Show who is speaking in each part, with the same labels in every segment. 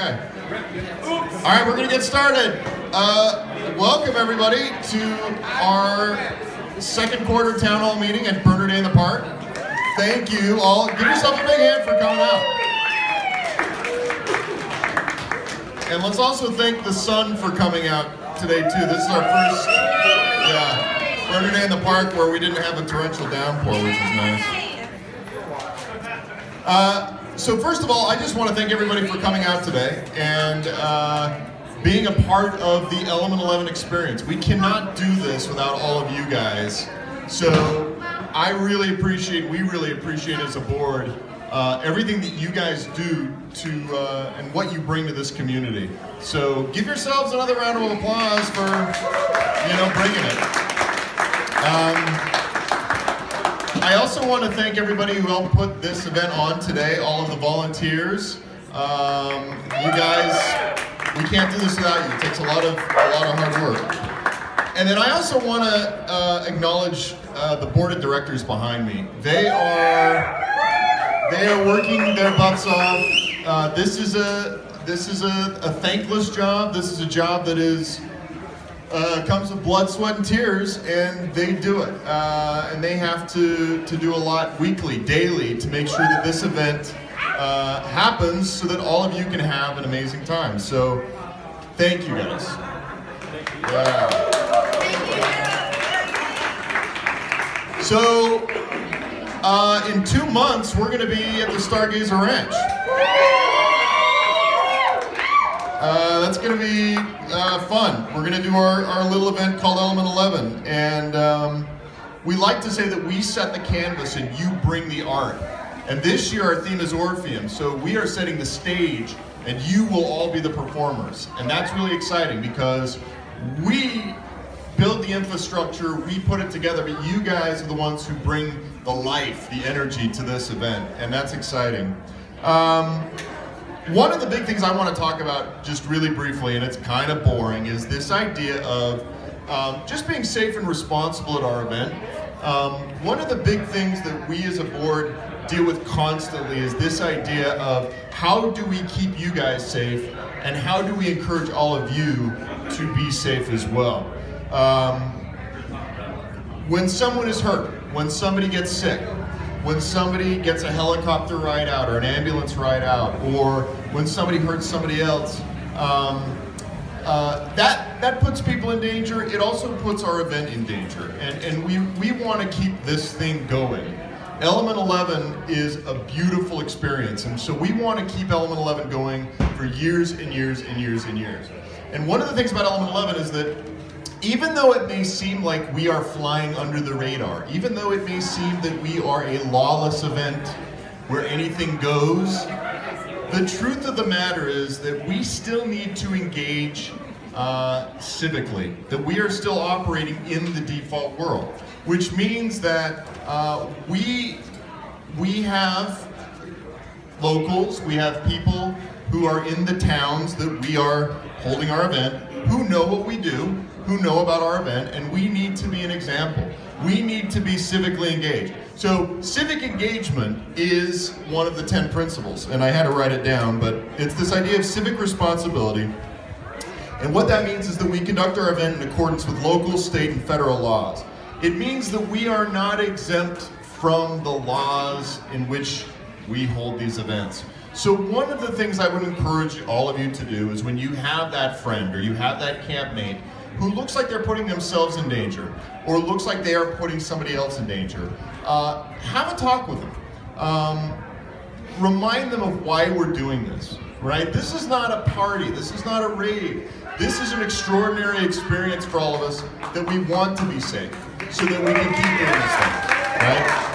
Speaker 1: Okay. All right, we're going to get started. Welcome, everybody, to our second quarter town hall meeting at Burner Day in the Park. Thank you all. Give yourself a big hand for coming out. And let's also thank the sun for coming out today, too. This is our first Burner Day in the Park where we didn't have a torrential downpour, which is nice. So first of all, I just want to thank everybody for coming out today and being a part of the Element 11 experience. We cannot do this without all of you guys. So I really appreciate, we really appreciate as a board, everything that you guys do to, and what you bring to this community. So give yourselves another round of applause for, bringing it. I also want to thank everybody who helped put this event on today, all of the volunteers. You guys, we can't do this without you. It takes a lot of hard work. And then I also want to acknowledge the board of directors behind me. They are working their butts off. This is a thankless job. This is a job that is comes with blood, sweat, and tears, and they do it. And they have to do a lot weekly, daily, to make sure that this event happens so that all of you can have an amazing time. So, thank you guys. Yeah. So, in 2 months, we're going to be at the Stargazer Ranch. That's going to be fun. We're going to do our little event called Element 11. And we like to say that we set the canvas and you bring the art. And this year our theme is Orpheum. So we are setting the stage and you will all be the performers. And that's really exciting because we build the infrastructure, we put it together, but you guys are the ones who bring the life, the energy to this event. And that's exciting. One of the big things I want to talk about just really briefly, and it's kind of boring, is this idea of just being safe and responsible at our event. One of the big things that we as a board deal with constantly is this idea of how do we keep you guys safe and how do we encourage all of you to be safe as well. When someone is hurt, when somebody gets sick, when somebody gets a helicopter ride out or an ambulance ride out, or when somebody hurts somebody else, that puts people in danger. It also puts our event in danger, and we want to keep this thing going. Element 11 is a beautiful experience, and so we want to keep Element 11 going for years and years and years and years. And one of the things about Element 11 is that even though it may seem like we are flying under the radar, even though it may seem that we are a lawless event where anything goes, the truth of the matter is that we still need to engage civically, that we are still operating in the default world, which means that we have locals, we have people who are in the towns that we are holding our event, who know what we do, who know about our event, and we need to be an example. We need to be civically engaged. So civic engagement is one of the 10 principles, and I had to write it down, but it's this idea of civic responsibility. And what that means is that we conduct our event in accordance with local, state, and federal laws. It means that we are not exempt from the laws in which we hold these events. So one of the things I would encourage all of you to do is when you have that friend or you have that campmate who looks like they're putting themselves in danger or looks like they are putting somebody else in danger, have a talk with them. Remind them of why we're doing this, right? This is not a party, this is not a rave. This is an extraordinary experience for all of us that we want to be safe so that we can keep doing this thing, right?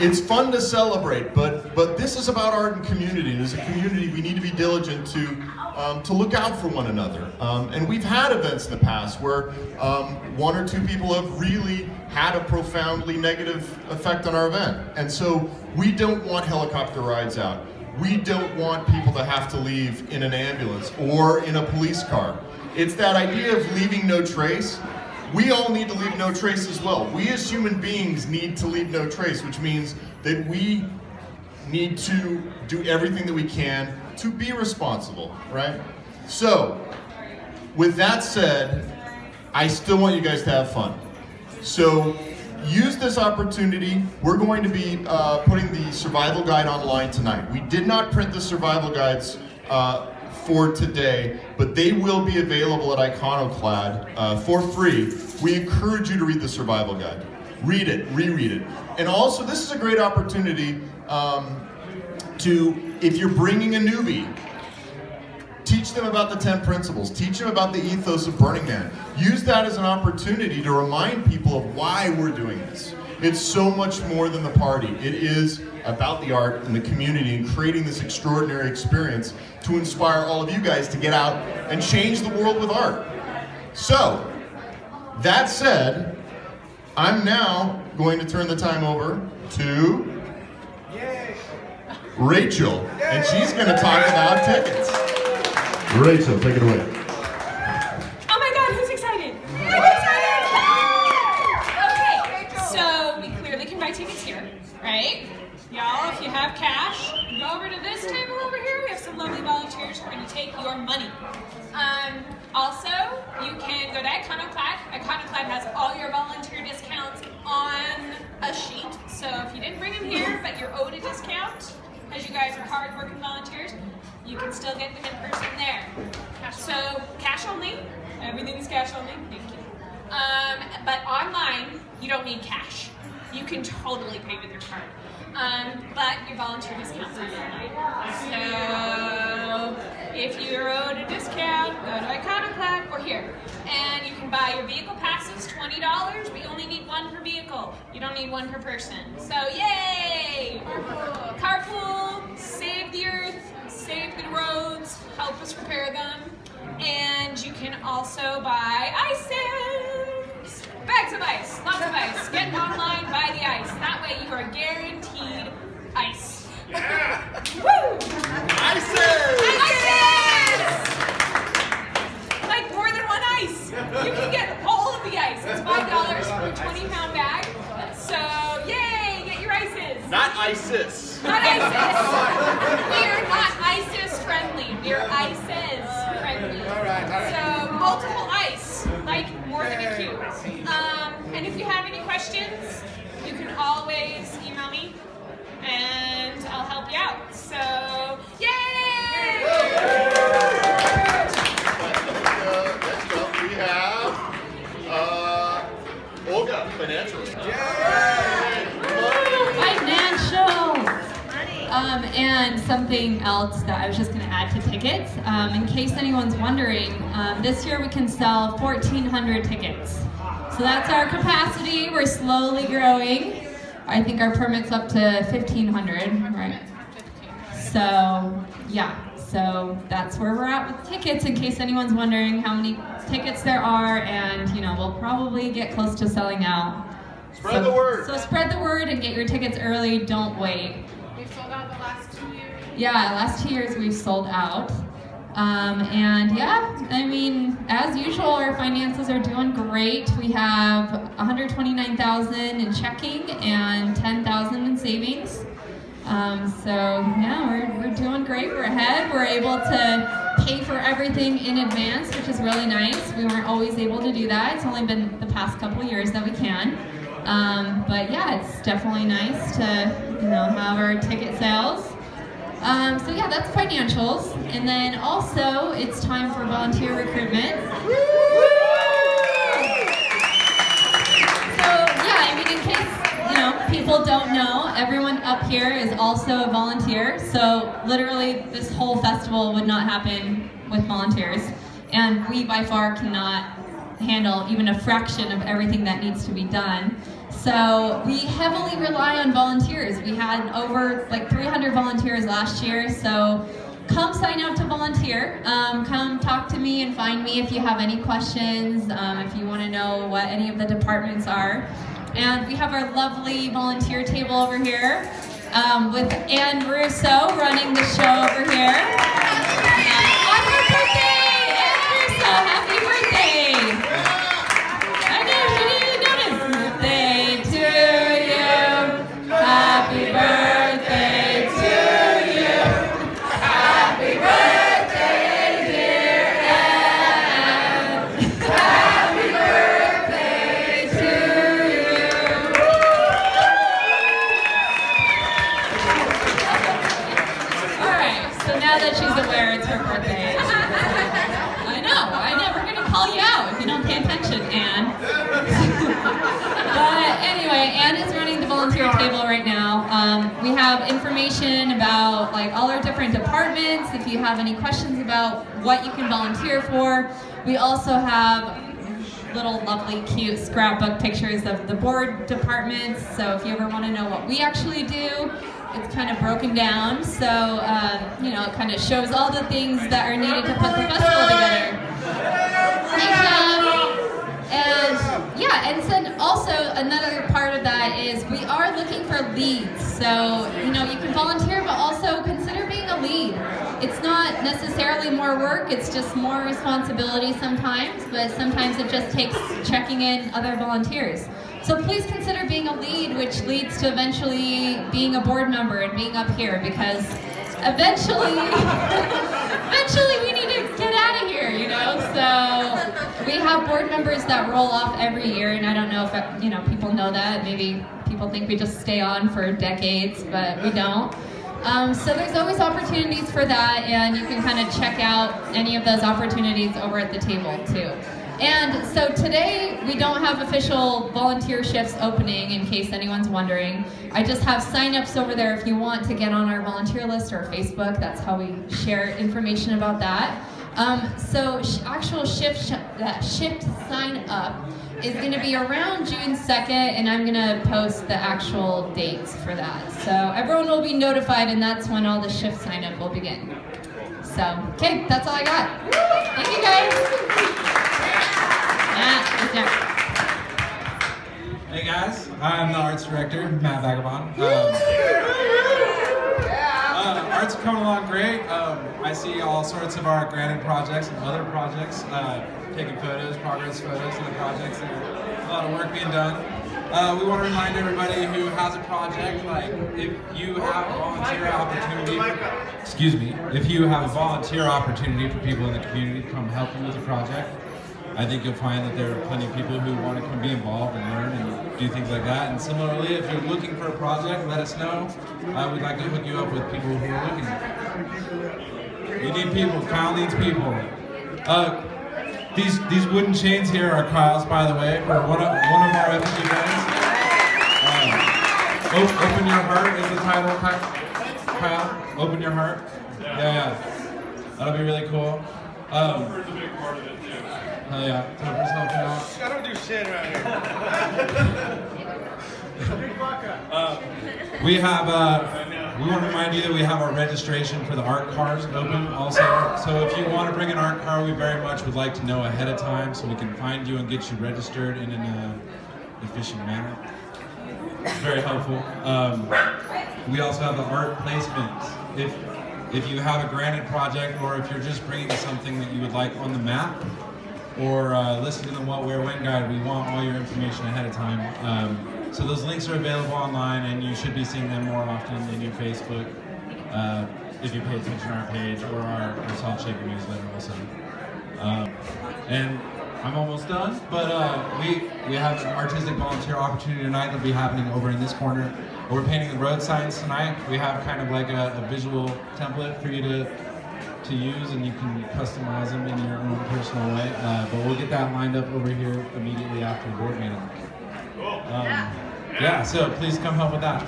Speaker 1: It's fun to celebrate, but this is about art and community. And as a community, we need to be diligent to look out for one another. And we've had events in the past where 1 or 2 people have really had a profoundly negative effect on our event. And so we don't want helicopter rides out. We don't want people to have to leave in an ambulance or in a police car. It's that idea of leaving no trace. We all need to leave no trace as well. We as human beings need to leave no trace, which means that we need to do everything that we can to be responsible, right? So, with that said, I still want you guys to have fun. So, use this opportunity. We're going to be putting the survival guide online tonight. We did not print the survival guides for today, but they will be available at Iconoclad for free. We encourage you to read the survival guide. Read it, reread it. And also, this is a great opportunity if you're bringing a newbie, teach them about the 10 principles. Teach them about the ethos of Burning Man. Use that as an opportunity to remind people of why we're doing this. It's so much more than the party. It is about the art and the community and creating this extraordinary experience to inspire all of you guys to get out and change the world with art. So, that said, I'm now going to turn the time over to Rachel, and she's going to talk about tickets. Rachel, take it away.
Speaker 2: Oh my God, who's excited? I'm excited! Okay, so we clearly can buy tickets here, right? Y'all, if you have cash, go over to this table over here. We have some lovely volunteers who are going to take your money. Also, you can go to Iconoclad. Iconoclad has all your volunteer discounts on a sheet. So if you didn't bring them here, but you're owed a discount, because you guys are hard-working volunteers, you can still get them in person there. So, cash only. Everything's cash only. Thank you. But online, you don't need cash. You can totally pay with your card. But your volunteer discounts are online. So, if you're owed a discount, go to Iconoclad or here. And you can buy your vehicle passes, $20. We only need one per vehicle. You don't need one per person. So, yay! Carpool. Carpool, save the earth, save the roads, help us repair them. And you can also buy ices. Bags of ice, lots of ice. Get online, buy the ice. That way you are guaranteed ice.
Speaker 1: Yeah.
Speaker 2: Woo!
Speaker 1: Ices!
Speaker 2: Ices! Like more than one ice. You can get all of the ice. It's $5 for a 20-pound bag. So, yay, get your ices.
Speaker 1: Not ISIS.
Speaker 2: Not ISIS. We are not ISIS friendly. We are ISIS friendly.
Speaker 3: All right.
Speaker 2: So, multiple ice, like more than a cube. And if you have any questions, you can always email me and I'll help you out. So, yay!
Speaker 1: Next up we have Olga, financial.
Speaker 4: Financial! And something else that I was just going to add to tickets, in case anyone's wondering, this year we can sell 1,400 tickets. So that's our capacity. We're slowly growing. I think our permit's up to 1,500, right? So, yeah. So that's where we're at with tickets, in case anyone's wondering how many tickets there are, and you know, we'll probably get close to selling out.
Speaker 1: Spread the word.
Speaker 4: So spread the word and get your tickets early, don't wait.
Speaker 2: We've sold out the last 2 years.
Speaker 4: Yeah, last 2 years we've sold out. And yeah, I mean, as usual, our finances are doing great. We have 129,000 in checking and 10,000 in savings. So yeah, we're doing great. We're ahead. We're able to pay for everything in advance, which is really nice. We weren't always able to do that. It's only been the past couple years that we can. But yeah, it's definitely nice to have our ticket sales. So yeah, that's financials. And then also, it's time for volunteer recruitment. So yeah, I mean, in case people don't know, everyone up here is also a volunteer. So literally, this whole festival would not happen with volunteers, and we by far cannot handle even a fraction of everything that needs to be done. So we heavily rely on volunteers. We had over like 300 volunteers last year, so come sign up to volunteer. Come talk to me and find me if you have any questions, if you want to know what any of the departments are. And we have our lovely volunteer table over here with Ann Russo running the show over here. On her birthday, Ann Russo, happy birthday! I know she didn't notice. Birthday to you, happy birthday to Anne. But anyway, Anne is running the volunteer table right now. We have information about like all our different departments. If you have any questions about what you can volunteer for, we also have little lovely cute scrapbook pictures of the board departments. So if you ever want to know what we actually do, it's kind of broken down. So you know, it kind of shows all the things that are needed to put the festival together. And yeah, and then also another part of that is we are looking for leads. So, you know, you can volunteer, but also consider being a lead. It's not necessarily more work, it's just more responsibility sometimes, but sometimes it just takes checking in other volunteers. So please consider being a lead, which leads to eventually being a board member and being up here, because eventually we need to get out of here, you know? So we have board members that roll off every year, and I don't know if, you know, people know that. Maybe people think we just stay on for decades, but we don't. So there's always opportunities for that, and you can kind of check out any of those opportunities over at the table too. And so today we don't have official volunteer shifts opening, in case anyone's wondering. I just have sign-ups over there if you want to get on our volunteer list or Facebook. That's how we share information about that. So actual shift sign up is going to be around June 2nd, and I'm going to post the actual dates for that. So everyone will be notified, and that's when all the shift sign up will begin. So, okay, that's all I got. Thank you guys.
Speaker 3: Hey guys, I'm the arts director, Matt Vagabond. Art's coming along great. I see all sorts of our granted projects and other projects, taking photos, progress photos of the projects. There's a lot of work being done. We want to remind everybody who has a project, like if you have a volunteer opportunity, if you have a volunteer opportunity for people in the community to come help you with a project, I think you'll find that there are plenty of people who want to come be involved and learn and do things like that. And similarly, if you're looking for a project, let us know. We'd like to hook you up with people who are looking. We need people. Kyle needs people. These wooden chains here are Kyle's, by the way, for one of our effigy events. Open Your Heart is the title, Kyle. Open Your Heart. Yeah. That'll be really cool.
Speaker 5: Topher's a big part of it too.
Speaker 3: Oh yeah, Topher's helping out.
Speaker 5: I don't do shit around here.
Speaker 3: We have, we want to remind you that we have our registration for the art cars open also. So if you want to bring an art car, we very much would like to know ahead of time so we can find you and get you registered in an efficient manner. It's very helpful. We also have the art placements. If you have a granted project, or if you're just bringing something that you would like on the map, or listen to the What, Where, When guide, we want all your information ahead of time. So those links are available online, and you should be seeing them more often in your Facebook, if you pay attention to our page, or our Salt Shaker newsletter also. And I'm almost done, but we have an artistic volunteer opportunity tonight that'll be happening over in this corner. We're painting the road signs tonight. We have kind of like a visual template for you to use, and you can customize them in your own personal way. But we'll get that lined up over here immediately after the board meeting. Yeah, so please come help with that.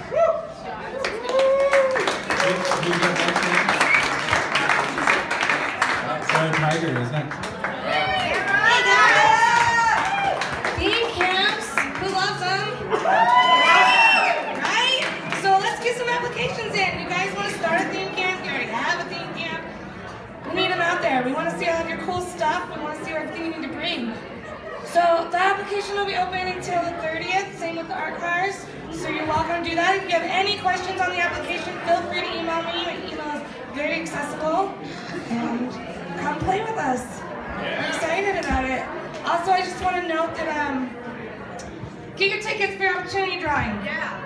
Speaker 3: Sarah Tiger is next.
Speaker 6: Hey guys! Theme camps, who loves them? Right? So let's get some applications in. You guys want to start a theme camp? You already have a theme camp. We need them out there. We want to see all of your cool stuff. We want to see everything you need to bring. So the application will be open until the 30th, same with the art cars. So you're welcome to do that. If you have any questions on the application, feel free to email me. My email is very accessible. And come play with us. We're excited about it. Also, I just want to note that get your tickets for your opportunity drawing. Yeah.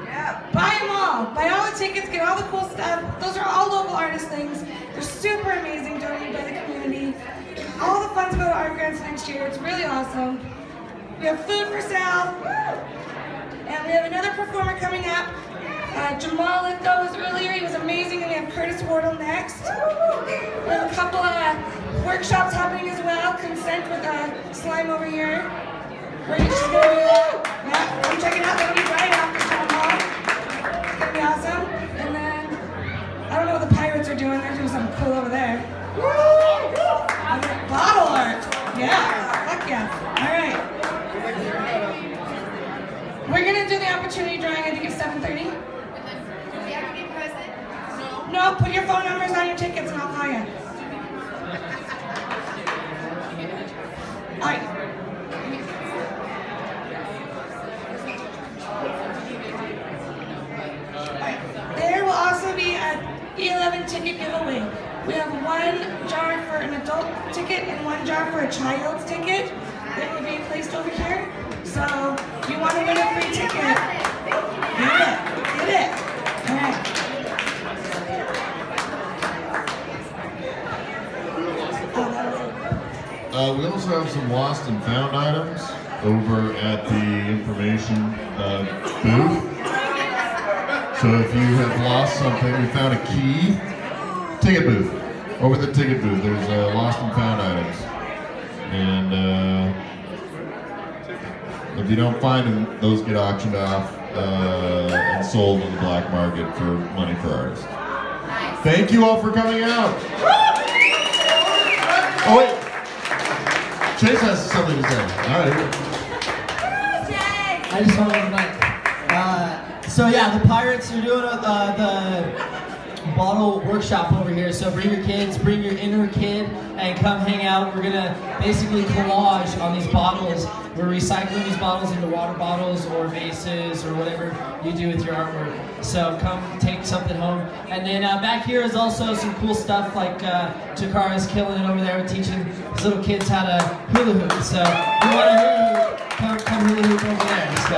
Speaker 6: Buy them all. Buy all the tickets, get all the cool stuff. Those are all local artist things. They're super amazing, donated by the community. All the funds go to art grants next year. It's really awesome. We have food for sale. And we have another performer coming up. Jamal Lithgow was earlier. He was amazing. And we have Curtis Wardle next. We have a couple of workshops happening as well. Consent with slime over here. cool over there. Bottle art. Yeah. Fuck yeah. All right. We're gonna do the opportunity drawing. I think it's 7:30. No, put your phone numbers on your tickets and I'll call you. All right. There will also be a E11 ticket giveaway. We have one jar for an adult ticket and one jar for a child's ticket that will be placed over here. So if you want to win a free ticket, get it. Get it. All right.
Speaker 1: We also have some lost and found items over at the information booth. So if you have lost something, we found a key. Ticket booth. Over the ticket booth, there's lost and found items. And if you don't find them, those get auctioned off and sold on the black market for money for artists. Thank you all for coming out. Oh wait, Chase has something to say. All right.
Speaker 7: I just want to invite. So yeah, the Pirates are doing the bottle workshop over here. So bring your kids, bring your inner kid, and come hang out. We're gonna basically collage on these bottles. We're recycling these bottles into water bottles or vases or whatever you do with your artwork. So come take something home. And then back here is also some cool stuff like Takara's killing it over there, teaching his little kids how to hula hoop. So if you want to hula hoop, come hula hoop over there. So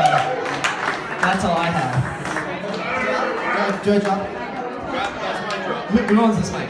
Speaker 7: that's all I have. Do I drop? Who owns this mic?